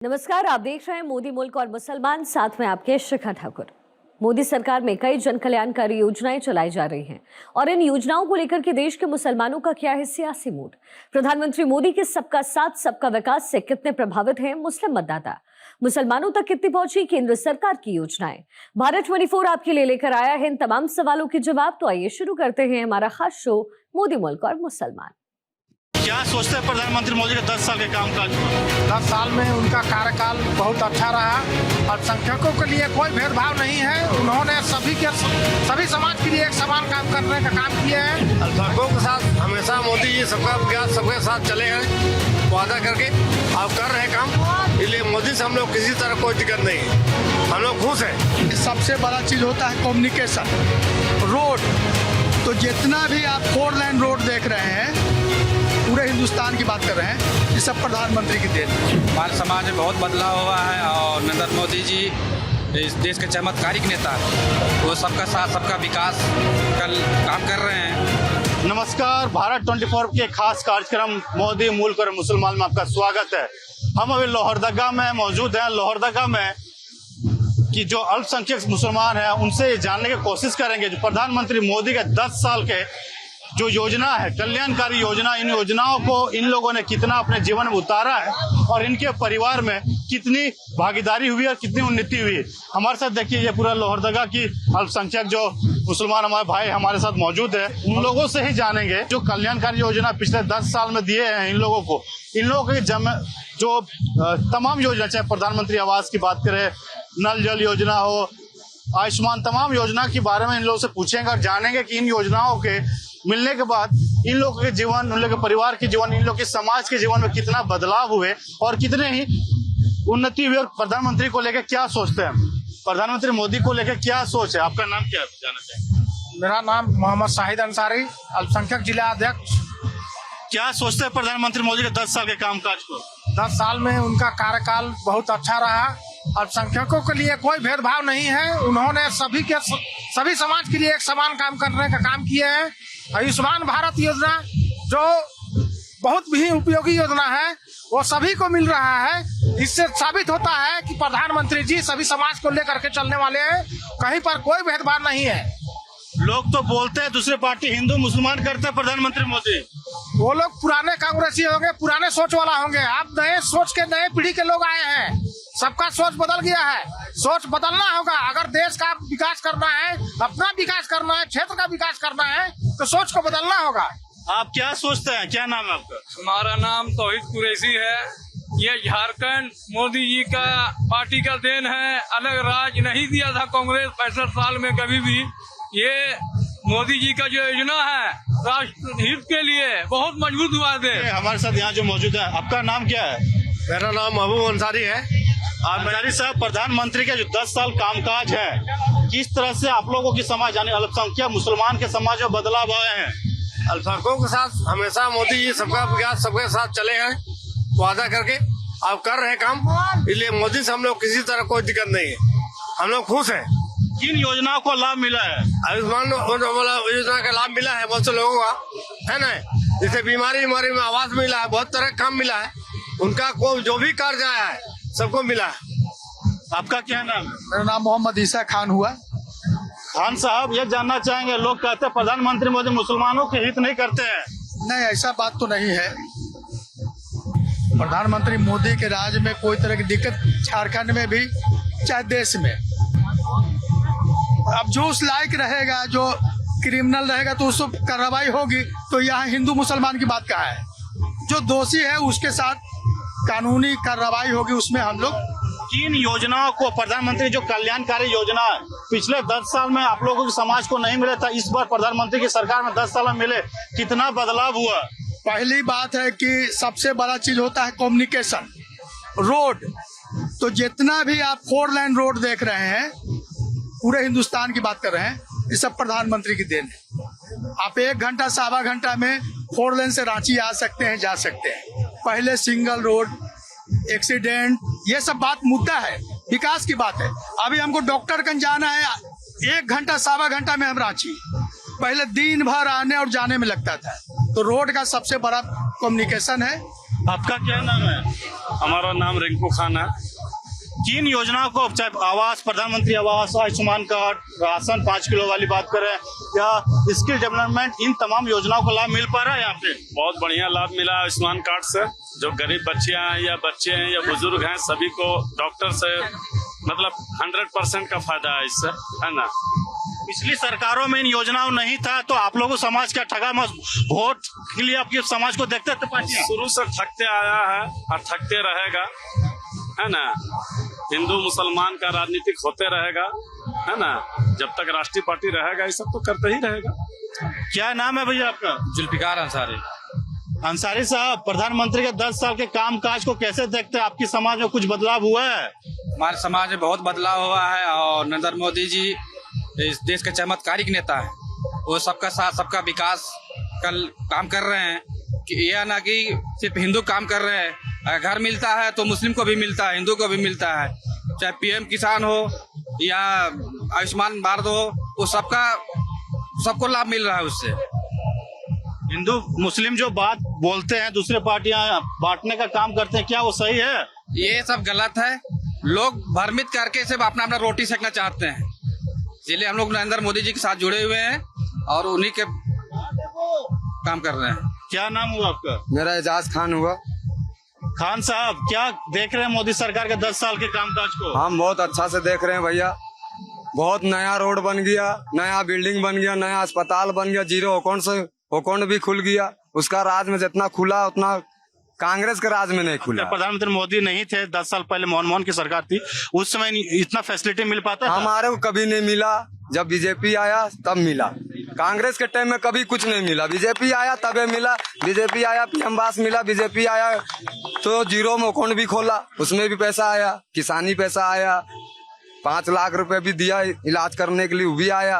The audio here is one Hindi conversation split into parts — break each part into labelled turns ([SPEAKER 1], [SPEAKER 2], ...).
[SPEAKER 1] नमस्कार, आप देख रहे हैं मोदी मुल्क और मुसलमान, साथ में आपके शिखा ठाकुर। मोदी सरकार में कई जन कल्याणकारी योजनाएं चलाई जा रही हैं और इन योजनाओं को लेकर के देश के मुसलमानों का क्या है सियासी मूड। प्रधानमंत्री मोदी के सबका साथ सबका विकास से कितने प्रभावित हैं मुस्लिम मतदाता, मुसलमानों तक कितनी पहुंची केंद्र सरकार की योजनाएं। भारत 24 आपके लिए लेकर आया है इन तमाम सवालों के जवाब। तो आइए शुरू करते हैं हमारा खास शो मोदी मुल्क और मुसलमान।
[SPEAKER 2] क्या सोचते हैं प्रधानमंत्री मोदी के 10 साल के कामकाज पर?
[SPEAKER 3] 10 साल में उनका कार्यकाल बहुत अच्छा रहा। अल्पसंख्यकों के लिए कोई भेदभाव नहीं है। उन्होंने सभी समाज के लिए एक समान काम करने का काम किया है।
[SPEAKER 4] अल्पसंख्यकों के साथ हमेशा मोदी जी सबका विकास सबके साथ चले हैं वादा करके, अब कर रहे काम। इसलिए मोदी से हम लोग किसी तरह कोई दिक्कत नहीं है, हम लोग खुश हैं।
[SPEAKER 5] सबसे बड़ा चीज होता है कम्युनिकेशन, रोड। तो जितना भी आप 4 लेन रोड देख रहे हैं, पूरे हिंदुस्तान की बात कर रहे हैं, ये सब प्रधानमंत्री की देन है।
[SPEAKER 6] हमारे समाज में बहुत बदलाव हुआ है और नरेंद्र मोदी जी इस देश के चमत्कारिक नेता, वो सबका साथ सबका विकास कल काम कर रहे हैं।
[SPEAKER 2] नमस्कार, भारत 24 के खास कार्यक्रम मोदी मुल्क और मुसलमान में आपका स्वागत है। हम अभी लोहरदगा में मौजूद हैं। लोहरदगा में कि जो अल्पसंख्यक मुसलमान हैं उनसे जानने की कोशिश करेंगे जो प्रधानमंत्री मोदी के 10 साल के जो योजना है, कल्याणकारी योजना, इन योजनाओं को इन लोगों ने कितना अपने जीवन में उतारा है और इनके परिवार में कितनी भागीदारी हुई और कितनी उन्नति हुई है। हमारे साथ देखिए, ये पूरा लोहरदगा की अल्पसंख्यक जो मुसलमान हमारे भाई हमारे साथ मौजूद है, उन लोगों से ही जानेंगे जो कल्याणकारी योजना पिछले 10 साल में दिए हैं इन लोगों को। इन लोगों के जो तमाम योजना, चाहे प्रधानमंत्री आवास की बात करें, नल जल योजना हो, आयुष्मान, तमाम योजना के बारे में इन लोगों से पूछेंगे और जानेंगे कि इन योजनाओं के मिलने के बाद इन लोगों के जीवन, उन लोगों के परिवार के जीवन, इन लोगों के समाज के जीवन में कितना बदलाव हुए और कितने ही उन्नति हुई। और प्रधानमंत्री को लेकर क्या सोचते हैं, प्रधानमंत्री मोदी को लेकर क्या सोच है। आपका नाम क्या जानना चाहेंगे?
[SPEAKER 3] मेरा नाम मोहम्मद शाहिद अंसारी, अल्पसंख्यक जिला अध्यक्ष।
[SPEAKER 2] क्या सोचते हैं प्रधानमंत्री मोदी के 10 साल के कामकाज को?
[SPEAKER 3] 10 साल में उनका कार्यकाल बहुत अच्छा रहा। अल्पसंख्यकों के लिए कोई भेदभाव नहीं है। उन्होंने सभी समाज के लिए एक समान काम करने का काम किया है। आयुष्मान भारत योजना जो बहुत भी उपयोगी योजना है, वो सभी को मिल रहा है। इससे साबित होता है कि प्रधानमंत्री जी सभी समाज को लेकर के चलने वाले हैं, कहीं पर कोई भेदभाव नहीं है।
[SPEAKER 2] लोग तो बोलते हैं दूसरे पार्टी हिंदू मुसलमान करते हैं प्रधानमंत्री मोदी।
[SPEAKER 3] वो लोग पुराने कांग्रेसी होंगे, पुराने सोच वाला होंगे। आप नए सोच के, नए पीढ़ी के लोग आए हैं। सबका सोच बदल गया है। सोच बदलना होगा। अगर देश का विकास करना है, अपना विकास करना है, क्षेत्र का विकास करना है, तो सोच को बदलना होगा।
[SPEAKER 2] आप क्या सोचते हैं, क्या नाम है आपका?
[SPEAKER 7] हमारा नाम तौहीद कुरैशी है। ये झारखंड मोदी जी का पार्टी का देन है। अलग राज नहीं दिया था कांग्रेस 65 साल में कभी भी। ये मोदी जी का जो योजना है राष्ट्र हित के लिए बहुत मजबूत हुआ दे।
[SPEAKER 2] हमारे साथ यहाँ जो मौजूद है, आपका नाम क्या है?
[SPEAKER 4] मेरा नाम महबूब अंसारी है।
[SPEAKER 2] अंसारी साहब, प्रधानमंत्री के जो 10 साल कामकाज है, किस तरह से आप लोगों की समाज यानी अल्पसंख्यक मुसलमान के समाज में बदलाव आए हैं?
[SPEAKER 4] अल्पसंख्यकों के साथ हमेशा मोदी जी सबका विकास सबके साथ चले हैं वादा करके, अब कर रहे काम। इसलिए मोदी से हम लोग किसी तरह कोई दिक्कत नहीं है, हम लोग खुश हैं।
[SPEAKER 2] किन योजनाओं को लाभ मिला है?
[SPEAKER 4] आयुष्मान योजना का लाभ मिला है बहुत से लोगों का, है ना। जैसे बीमारी में आवास मिला है, बहुत तरह का काम मिला है। उनका को जो भी कार्य आया है सबको मिला है।
[SPEAKER 2] आपका क्या नाम है?
[SPEAKER 5] मेरा नाम मोहम्मद ईसा खान हुआ।
[SPEAKER 2] खान साहब, ये जानना चाहेंगे, लोग कहते हैं प्रधानमंत्री मोदी मुसलमानों के हित नहीं करते हैं।
[SPEAKER 5] नहीं, ऐसा बात तो नहीं है। प्रधानमंत्री मोदी के राज में कोई तरह की दिक्कत झारखंड में भी, चाहे देश में। अब जो उस लायक रहेगा, जो क्रिमिनल रहेगा, तो उसको कार्रवाई होगी। तो यहाँ हिंदू मुसलमान की बात कहाँ है? जो दोषी है उसके साथ कानूनी कार्रवाई होगी। उसमें हम लोग
[SPEAKER 2] किन योजनाओं को प्रधानमंत्री जो कल्याणकारी योजना है पिछले 10 साल में आप लोगों के समाज को नहीं मिले था, इस बार प्रधानमंत्री की सरकार में 10 साल में मिले, कितना बदलाव हुआ?
[SPEAKER 5] पहली बात है कि सबसे बड़ा चीज होता है कम्युनिकेशन, रोड। तो जितना भी आप 4 लेन रोड देख रहे हैं, पूरे हिंदुस्तान की बात कर रहे हैं, ये सब प्रधानमंत्री की देन है। आप 1 घंटा, 1.25 घंटा में 4 लेन से रांची आ सकते हैं, जा सकते हैं। पहले सिंगल रोड, एक्सीडेंट, ये सब बात मुद्दा है, विकास की बात है। अभी हमको डॉक्टरगंज जाना है, 1 घंटा, 1.25 घंटा में हम रांची। पहले दिन भर आने और जाने में लगता था। तो रोड का सबसे बड़ा कम्युनिकेशन है।
[SPEAKER 2] आपका क्या नाम है?
[SPEAKER 7] हमारा नाम रिंकू खान है।
[SPEAKER 2] किन योजनाओं को, चाहे आवास, प्रधानमंत्री आवास, आयुष्मान कार्ड, राशन 5 किलो वाली बात करें या स्किल डेवलपमेंट, इन तमाम योजनाओं का लाभ मिल पा रहा है यहाँ पे?
[SPEAKER 7] बहुत बढ़िया लाभ मिला आयुष्मान कार्ड से। जो गरीब बच्चियां हैं या बच्चे हैं या बुजुर्ग हैं, सभी को डॉक्टर से मतलब 100% का फायदा है इससे, है ना।
[SPEAKER 2] पिछली सरकारों में इन योजनाओं नहीं था तो आप लोगों समाज का ठगा वोट के लिए आपके समाज को देखते थे पार्टियां?
[SPEAKER 7] शुरू से ठगते आया है और ठगते रहेगा, है ना। हिंदू मुसलमान का राजनीतिक होते रहेगा, है ना। जब तक राष्ट्रीय पार्टी रहेगा ये सब तो करते ही रहेगा।
[SPEAKER 2] क्या नाम है भैया आपका?
[SPEAKER 6] जुल्फिकार अंसारी।
[SPEAKER 2] अंसारी साहब, प्रधानमंत्री के 10 साल के कामकाज को कैसे देखते हैं? आपकी समाज में कुछ बदलाव हुआ है?
[SPEAKER 6] हमारे समाज में बहुत बदलाव हुआ है और नरेंद्र मोदी जी इस देश के चमत्कारिक नेता है। वो सबका साथ सबका विकास कल काम कर रहे हैं कि यह ना कि सिर्फ हिंदू काम कर रहे हैं। घर मिलता है तो मुस्लिम को भी मिलता है, हिंदू को भी मिलता है। चाहे पीएम किसान हो या आयुष्मान भारत हो, वो सबको लाभ मिल रहा है उससे।
[SPEAKER 2] हिंदू मुस्लिम जो बात बोलते हैं, दूसरे पार्टियां बांटने का काम करते हैं, क्या वो सही है?
[SPEAKER 6] ये सब गलत है। लोग भ्रमित करके सिर्फ अपना अपना रोटी सेकना चाहते हैं, इसलिए हम लोग नरेंद्र मोदी जी के साथ जुड़े हुए हैं और उन्हीं के काम कर रहे हैं।
[SPEAKER 2] क्या नाम हुआ आपका?
[SPEAKER 8] मेरा एजाज खान हुआ।
[SPEAKER 2] खान साहब, क्या देख रहे हैं मोदी सरकार के 10 साल के कामकाज को?
[SPEAKER 8] हम बहुत अच्छा से देख रहे हैं भैया। बहुत नया रोड बन गया, नया बिल्डिंग बन गया, नया अस्पताल बन गया, जीरो अकाउंट भी खुल गया। उसका राज में जितना खुला उतना कांग्रेस के राज में नहीं खुला।
[SPEAKER 2] प्रधानमंत्री मोदी नहीं थे 10 साल पहले, मनमोहन की सरकार थी, उस समय इतना फैसिलिटी मिल पाता था?
[SPEAKER 8] हमारे को कभी नहीं मिला। जब बीजेपी आया तब मिला। कांग्रेस के टाइम में कभी कुछ नहीं मिला। बीजेपी आया तबे मिला। बीजेपी आया पीएम आवास मिला। बीजेपी आया तो जीरो में अकाउंट भी खोला, उसमें भी पैसा आया। किसानी पैसा आया, 5 लाख रुपए भी दिया इलाज करने के लिए, वो भी आया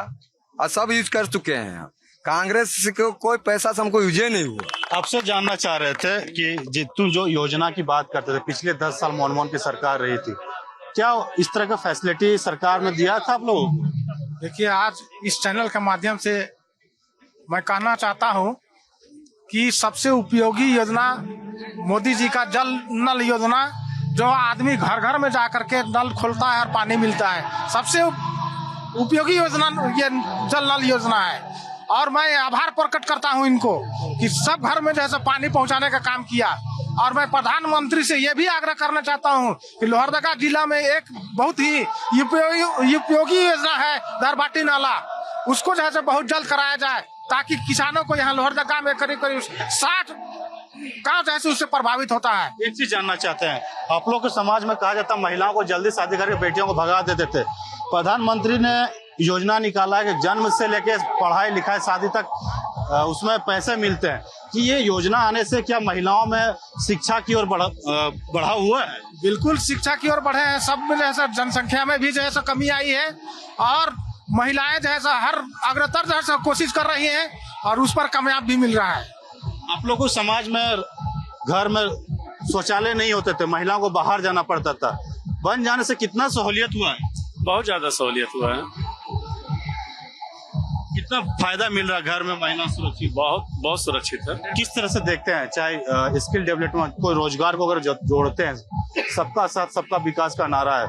[SPEAKER 8] और सब यूज कर चुके हैं। कांग्रेस को कोई पैसा से हमको यूज नहीं हुआ।
[SPEAKER 2] आपसे जानना चाह रहे थे कि तुम जो योजना की बात करते थे, पिछले 10 साल मनमोहन की सरकार रही थी, क्या इस तरह का फैसिलिटी सरकार ने दिया था आप लोगों को?
[SPEAKER 3] देखिए, आज इस चैनल के माध्यम से मैं कहना चाहता हूं कि सबसे उपयोगी योजना मोदी जी का जल नल योजना, जो आदमी घर घर में जा करके नल खोलता है और पानी मिलता है, सबसे उपयोगी योजना ये जल नल योजना है। और मैं आभार प्रकट करता हूं इनको कि सब घर में जैसे पानी पहुंचाने का काम किया। और मैं प्रधानमंत्री से ये भी आग्रह करना चाहता हूं कि लोहरदगा जिला में एक बहुत ही उपयोगी योजना है दरबाटी नाला, उसको जो है बहुत जल्द कराया जाए ताकि किसानों को यहाँ लोहरदगा में करीब 60 गाँव जैसे उससे प्रभावित होता है।
[SPEAKER 2] एक चीज जानना चाहते हैं, आप लोग के समाज में कहा जाता है महिलाओं को जल्दी शादी करके बेटियों को भगा देते थे। प्रधानमंत्री ने योजना निकाला है कि जन्म से लेके पढ़ाई लिखाई शादी तक उसमें पैसे मिलते हैं, कि ये योजना आने से क्या महिलाओं में शिक्षा की ओर बढ़ा हुआ है?
[SPEAKER 3] बिल्कुल शिक्षा की ओर बढ़े हैं। सब में जैसा जनसंख्या में भी जैसा कमी आई है और महिलाएं जैसा हर अग्रतर जैसा कोशिश कर रही हैं और उस पर कामयाब भी मिल रहा है।
[SPEAKER 2] आप लोगों को समाज में घर में शौचालय नहीं होते थे, महिलाओं को बाहर जाना पड़ता था, बन जाने से कितना सहूलियत हुआ है?
[SPEAKER 7] बहुत ज्यादा सहूलियत हुआ है।
[SPEAKER 2] कितना फायदा मिल रहा है घर में महिला सुरक्षित?
[SPEAKER 7] बहुत सुरक्षित है।
[SPEAKER 2] किस तरह से देखते हैं, चाहे स्किल डेवलपमेंट को रोजगार को अगर जोड़ते हैं, सबका साथ सबका विकास का नारा है,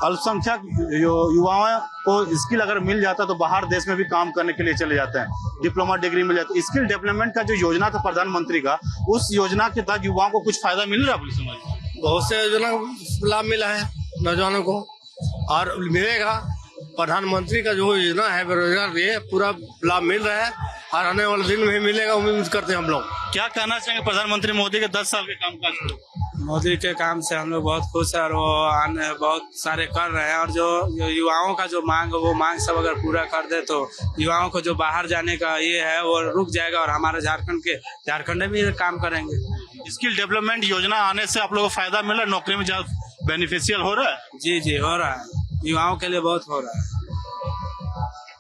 [SPEAKER 2] अल्पसंख्यक युवाओं को स्किल अगर मिल जाता तो बाहर देश में भी काम करने के लिए चले जाते हैं, डिप्लोमा डिग्री मिल जाती है। स्किल डेवलपमेंट का जो योजना था प्रधानमंत्री का, उस योजना के तहत युवाओं को कुछ फायदा मिल रहा है? समाज में
[SPEAKER 4] बहुत से योजना लाभ मिला है नौजवानों को और मिलेगा। प्रधानमंत्री का जो योजना है बेरोजगार, ये पूरा लाभ मिल रहा है और आने वाले दिन में मिलेगा, उम्मीद करते हैं हम लोग।
[SPEAKER 2] क्या कहना चाहेंगे प्रधानमंत्री मोदी के 10 साल के कामकाज को?
[SPEAKER 9] मोदी के काम से हम लोग बहुत खुश है और वो आने बहुत सारे कर रहे हैं। और जो युवाओं का जो मांग वो मांग सब अगर पूरा कर दे तो युवाओं को जो बाहर जाने का ये है वो रुक जाएगा और हमारे झारखंड में भी काम करेंगे।
[SPEAKER 2] स्किल डेवलपमेंट योजना आने से आप लोगों को फायदा मिला, नौकरी में ज्यादा बेनिफिशियल हो रहा है?
[SPEAKER 9] जी हो रहा है, युवाओं के लिए बहुत हो रहा है।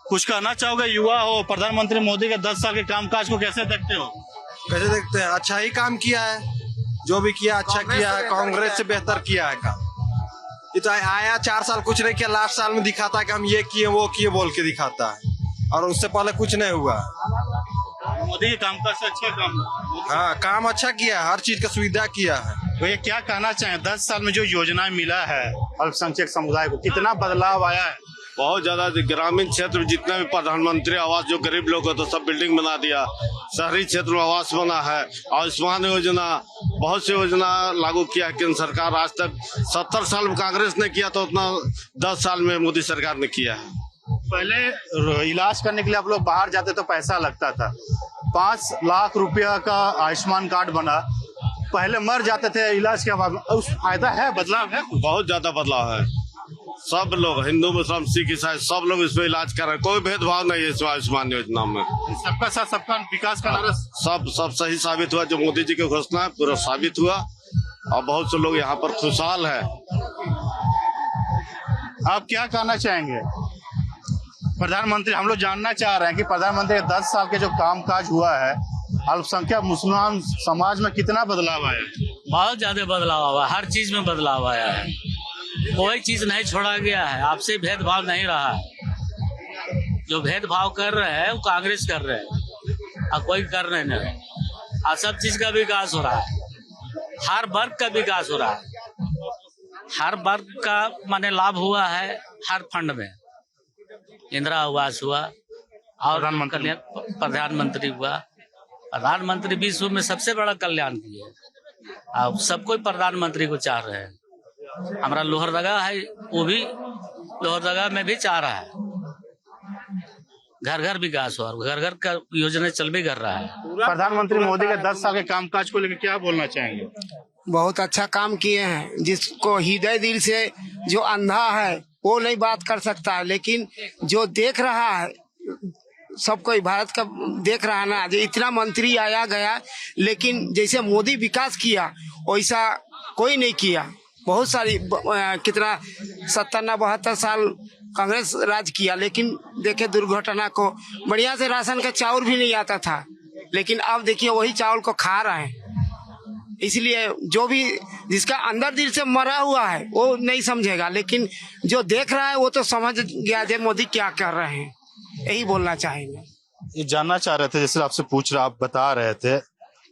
[SPEAKER 2] कुछ कहना चाहोगे? युवा हो, प्रधानमंत्री मोदी के 10 साल के कामकाज को कैसे देखते हो?
[SPEAKER 10] कैसे देखते हैं? अच्छा ही काम किया है, जो भी किया अच्छा किया है, कांग्रेस से बेहतर किया है काम। ये तो आया 4 साल कुछ नहीं किया, लास्ट साल में दिखाता है कि हम ये किए वो किए बोल के दिखाता है, और उससे पहले कुछ नहीं हुआ।
[SPEAKER 2] मोदी के कामकाज से अच्छा काम?
[SPEAKER 10] हाँ, काम अच्छा किया है, हर चीज का सुविधा किया है।
[SPEAKER 2] तो ये क्या कहना चाहें, 10 साल में जो योजनाएं मिला है अल्पसंख्यक समुदाय को, कितना बदलाव आया है?
[SPEAKER 4] बहुत ज्यादा ग्रामीण क्षेत्र में जितना भी प्रधानमंत्री आवास जो गरीब लोग हो तो सब बिल्डिंग बना दिया, शहरी क्षेत्र में आवास बना है, आयुष्मान योजना, बहुत सी योजना लागू किया है केंद्र सरकार। आज तक 70 साल में कांग्रेस ने किया तो उतना 10 साल में मोदी सरकार ने किया है।
[SPEAKER 2] पहले इलाज करने के लिए आप लोग बाहर जाते तो पैसा लगता था, 5 लाख रुपया का आयुष्मान कार्ड बना, पहले मर जाते थे इलाज के बाद, उस फायदा है, बदलाव है?
[SPEAKER 4] बहुत ज्यादा बदलाव है। सब लोग, हिंदू मुस्लिम सिख ईसाई, सब लोग इसमें इलाज कर रहे हैं, कोई भेदभाव नहीं है इस आयुष्मान योजना में।
[SPEAKER 2] सबका साथ सबका विकास का नारा
[SPEAKER 4] सब सही साबित हुआ, जो मोदी जी की घोषणा है पूरा साबित हुआ और बहुत से लोग यहाँ पर खुशहाल है।
[SPEAKER 2] आप क्या कहना चाहेंगे प्रधानमंत्री? हम लोग जानना चाह रहे हैं कि प्रधानमंत्री के 10 साल के जो कामकाज हुआ है, अल्पसंख्यक मुसलमान समाज में कितना बदलाव आया?
[SPEAKER 11] बहुत ज्यादा बदलाव आया, हर चीज में बदलाव आया है, कोई चीज नहीं छोड़ा गया है, आपसे भेदभाव नहीं रहा है। जो भेदभाव कर रहे हैं वो कांग्रेस कर रहे हैं और कोई कर रहे नहीं, और सब चीज का विकास हो रहा है, हर वर्ग का विकास हो रहा है, हर वर्ग का माने लाभ हुआ है। हर फंड में इंदिरा आवास हुआ और प्रधानमंत्री हुआ। प्रधानमंत्री विश्व में सबसे बड़ा कल्याण किया है, अब सब कोई प्रधानमंत्री को चाह रहे हैं। हमारा लोहरदगा है, वो भी लोहरदगा में भी चाह रहा है घर घर विकास हो, घर घर का योजना चल भी कर रहा है।
[SPEAKER 2] प्रधानमंत्री मोदी के 10 साल के कामकाज को लेकर क्या बोलना चाहेंगे?
[SPEAKER 12] बहुत अच्छा काम किए हैं, जिसको हृदय दिल से, जो अंधा है वो नहीं बात कर सकता है, लेकिन जो देख रहा है, सब कोई भारत का देख रहा है ना, जो इतना मंत्री आया गया, लेकिन जैसे मोदी विकास किया वैसा कोई नहीं किया। बहुत सारी कितना 70-72 साल कांग्रेस राज किया, लेकिन देखे दुर्घटना को, बढ़िया से राशन का चावल भी नहीं आता था, लेकिन अब देखिए वही चावल को खा रहे हैं। इसलिए जो भी जिसका अंदर दिल से मरा हुआ है वो नहीं समझेगा, लेकिन जो देख रहा है वो तो समझ गया जे मोदी क्या कर रहे हैं, यही बोलना चाहेंगे।
[SPEAKER 2] ये जानना चाह रहे थे, जैसे आपसे पूछ रहा, आप बता रहे थे,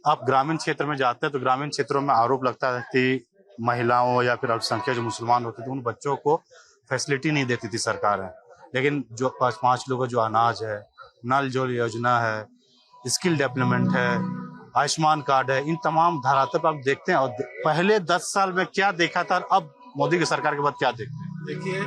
[SPEAKER 2] आप ग्रामीण क्षेत्र में जाते हैं तो ग्रामीण क्षेत्रों में आरोप लगता है कि महिलाओं या फिर अल्पसंख्यक जो मुसलमान होते थे उन बच्चों को फैसिलिटी नहीं देती थी सरकार है, लेकिन जो 5 लोगों जो अनाज है, नल जल योजना है, स्किल डेवलपमेंट है, आयुष्मान कार्ड है, इन तमाम धरातल पर आप देखते हैं। और पहले 10 साल में क्या देखा था और अब मोदी की सरकार के बाद क्या देखते हैं?
[SPEAKER 3] देखिए,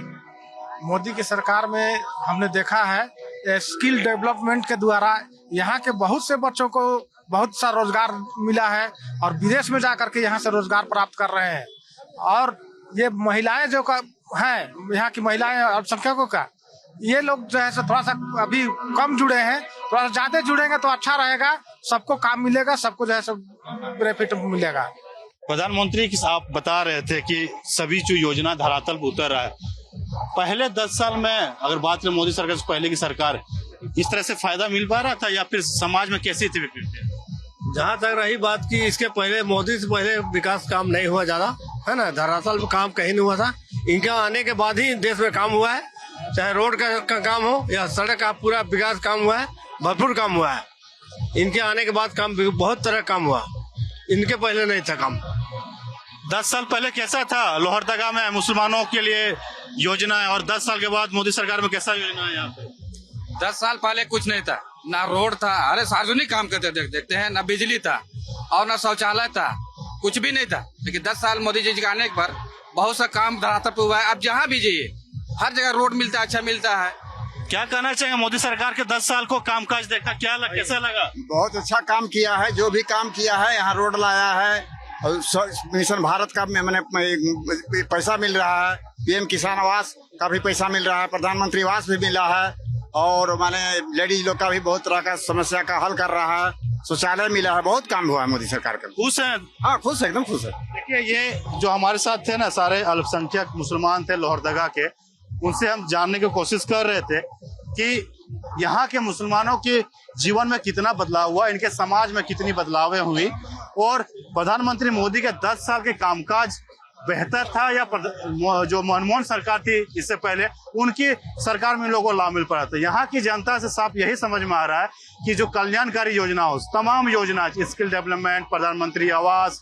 [SPEAKER 3] मोदी की सरकार में हमने देखा है स्किल डेवलपमेंट के द्वारा यहाँ के बहुत से बच्चों को बहुत सा रोजगार मिला है और विदेश में जाकर के यहाँ से रोजगार प्राप्त कर रहे हैं। और ये महिलाएं जो हैं, यहाँ की महिलाएं अल्पसंख्यकों का, ये लोग जो है सो थोड़ा सा अभी कम जुड़े हैं, थोड़ा सा ज्यादा जुड़ेंगे तो अच्छा रहेगा, सबको काम मिलेगा, सबको जो है सो बेनिफिट मिलेगा।
[SPEAKER 2] प्रधानमंत्री आप बता रहे थे कि सभी जो योजना धरातल पर उतर रहा है, पहले 10 साल में अगर बात करें मोदी सरकार से पहले की सरकार, इस तरह से फायदा मिल पा रहा था या फिर समाज में कैसी थी?
[SPEAKER 4] जहाँ तक रही बात की, इसके पहले मोदी से पहले विकास काम नहीं हुआ ज्यादा, है ना, धरातल में काम कहीं नहीं हुआ था। इनके आने के बाद ही देश में काम हुआ है, चाहे रोड का काम हो या सड़क का पूरा विकास काम हुआ है, भरपूर काम हुआ है। इनके आने के बाद काम बहुत तरह काम हुआ, इनके पहले नहीं था काम।
[SPEAKER 2] 10 साल पहले कैसा था लोहरदगा में मुसलमानों के लिए योजना है, और 10 साल के बाद मोदी सरकार में कैसा योजना है यहाँ पे?
[SPEAKER 6] 10 साल पहले कुछ नहीं था, ना रोड था, अरे सार्वजनिक काम करते देखते हैं, ना बिजली था और ना शौचालय था, कुछ भी नहीं था। लेकिन 10 साल मोदी जी के आने पर बहुत सा काम धरातल पर हुआ है। अब जहाँ भी जाइए हर जगह रोड मिलता है, अच्छा मिलता है।
[SPEAKER 2] क्या कहना चाहिए मोदी सरकार के 10 साल को कामकाज देखा, कैसा लगा?
[SPEAKER 13] बहुत अच्छा काम किया है, जो भी काम किया है, यहाँ रोड लाया है, और मिशन भारत का मैंने पैसा मिल रहा है, पीएम किसान आवास का भी पैसा मिल रहा है, प्रधानमंत्री आवास भी मिला है, और माने लेडीज लोग का भी बहुत तरह का समस्या का हल कर रहा है, शौचालय मिला है, बहुत काम हुआ है मोदी सरकार का।
[SPEAKER 2] खुश है?
[SPEAKER 13] हाँ, खुश है, एकदम खुश है।
[SPEAKER 2] देखिए, ये जो हमारे साथ थे ना, सारे अल्पसंख्यक मुसलमान थे लोहरदगा के, उनसे हम जानने की कोशिश कर रहे थे कि यहाँ के मुसलमानों के जीवन में कितना बदलाव हुआ, इनके समाज में कितनी बदलावें हुई, और प्रधानमंत्री मोदी के 10 साल के कामकाज बेहतर था या जो मनमोहन सरकार थी इससे पहले, उनकी सरकार में लोगों को लाभ मिल पड़ा था। यहाँ की जनता से साफ यही समझ में आ रहा है कि जो कल्याणकारी योजना हो, तमाम योजना, स्किल डेवलपमेंट, प्रधानमंत्री आवास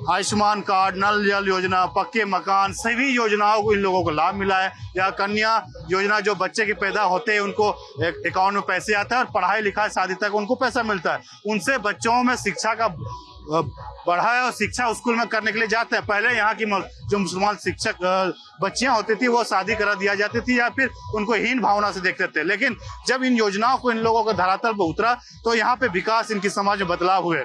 [SPEAKER 2] आयुष्मान कार्ड, नल जल योजना, पक्के मकान, सभी योजनाओं को इन लोगों को लाभ मिला है। या कन्या योजना, जो बच्चे के पैदा होते हैं उनको अकाउंट में पैसे आता है और पढ़ाई लिखाई शादी तक उनको पैसा मिलता है। उनसे बच्चों में शिक्षा का बढ़ा है और शिक्षा स्कूल में करने के लिए जाते हैं। पहले यहाँ की जो मुसलमान शिक्षक बच्चियां होती थी वो शादी करा दिया जाती थी या फिर उनको हीन भावना से देखते थे, लेकिन जब इन योजनाओं को इन लोगों को धरातल पर उतरा तो यहाँ पे विकास, इनकी समाज में बदलाव हुए।